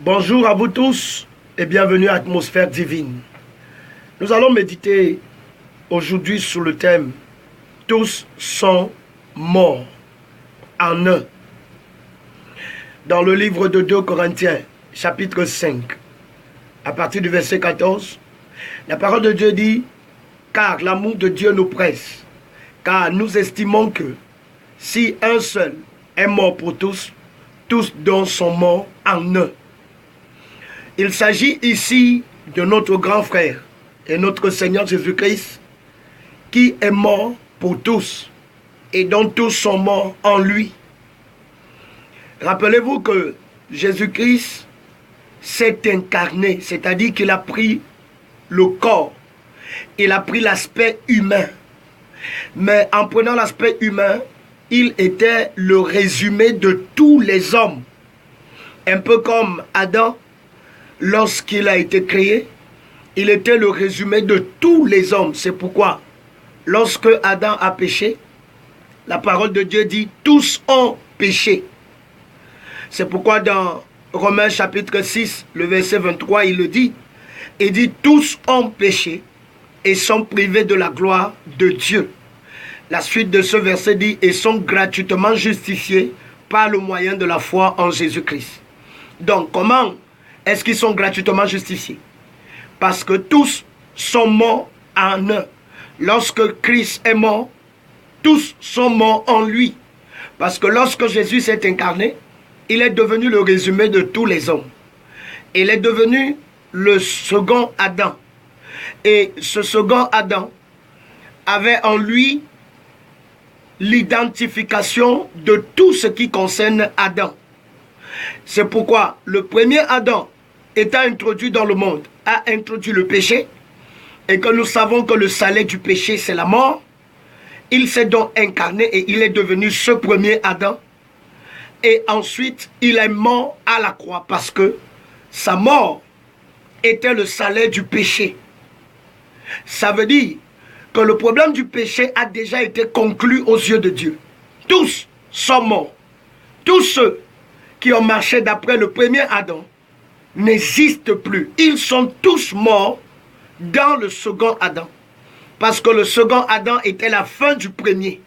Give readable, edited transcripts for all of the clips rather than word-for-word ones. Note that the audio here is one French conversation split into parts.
Bonjour à vous tous et bienvenue à Atmosphère Divine. Nous allons méditer aujourd'hui sur le thème « Tous sont morts en un ». Dans le livre de 2 Corinthiens, chapitre 5, à partir du verset 14, la parole de Dieu dit « Car l'amour de Dieu nous presse, car nous estimons que si un seul est mort pour tous, tous donc sont morts en un ». Il s'agit ici de notre grand frère et notre Seigneur Jésus-Christ qui est mort pour tous et dont tous sont morts en lui. Rappelez-vous que Jésus-Christ s'est incarné, c'est-à-dire qu'il a pris le corps, il a pris l'aspect humain. Mais en prenant l'aspect humain, il était le résumé de tous les hommes. Un peu comme Adam. Lorsqu'il a été créé, il était le résumé de tous les hommes. C'est pourquoi, lorsque Adam a péché, la parole de Dieu dit « tous ont péché ». C'est pourquoi dans Romains chapitre 6, le verset 23, il le dit. Il dit « tous ont péché et sont privés de la gloire de Dieu ». La suite de ce verset dit « et sont gratuitement justifiés par le moyen de la foi en Jésus-Christ ». Donc, comment est-ce qu'ils sont gratuitement justifiés? Parce que tous sont morts en un. Lorsque Christ est mort, tous sont morts en lui. Parce que lorsque Jésus s'est incarné, il est devenu le résumé de tous les hommes. Il est devenu le second Adam. Et ce second Adam avait en lui l'identification de tout ce qui concerne Adam. C'est pourquoi le premier Adam, étant introduit dans le monde, a introduit le péché, et que nous savons que le salaire du péché, c'est la mort. Il s'est donc incarné et il est devenu ce premier Adam. Et ensuite, il est mort à la croix parce que sa mort était le salaire du péché. Ça veut dire que le problème du péché a déjà été conclu aux yeux de Dieu. Tous sont morts. Tous ceux qui ont marché d'après le premier Adam n'existent plus. Ils sont tous morts dans le second Adam. Parce que le second Adam était la fin du premier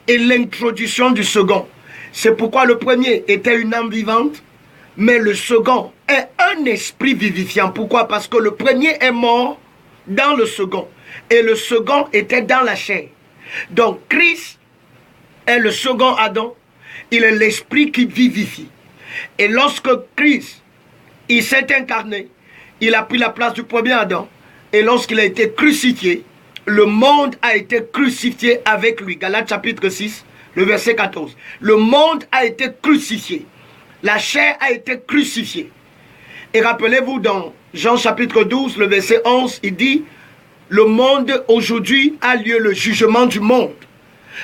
et l'introduction du second. C'est pourquoi le premier était une âme vivante, mais le second est un esprit vivifiant. Pourquoi? Parce que le premier est mort dans le second et le second était dans la chair. Donc Christ est le second Adam, il est l'esprit qui vivifie. Et lorsque Christ il s'est incarné, il a pris la place du premier Adam. Et lorsqu'il a été crucifié, le monde a été crucifié avec lui. Galates chapitre 6, le verset 14. Le monde a été crucifié. La chair a été crucifiée. Et rappelez-vous dans Jean chapitre 12, le verset 11, il dit « Le monde aujourd'hui a lieu le jugement du monde ».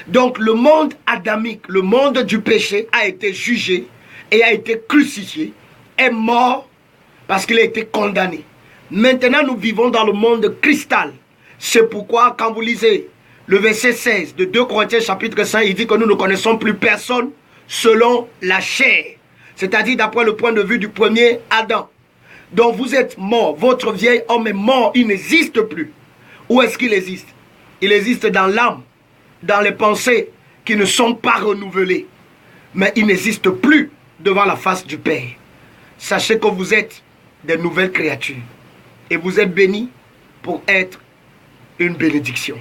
Donc le monde adamique, le monde du péché a été jugé et a été crucifié, est mort parce qu'il a été condamné. Maintenant, nous vivons dans le monde cristal. C'est pourquoi, quand vous lisez le verset 16 de 2 Corinthiens chapitre 5, il dit que nous ne connaissons plus personne selon la chair. C'est-à-dire d'après le point de vue du premier Adam. Donc vous êtes mort, votre vieil homme est mort, il n'existe plus. Où est-ce qu'il existe? Il existe dans l'âme, dans les pensées qui ne sont pas renouvelées. Mais il n'existe plus devant la face du Père. Sachez que vous êtes des nouvelles créatures. Et vous êtes bénis pour être une bénédiction.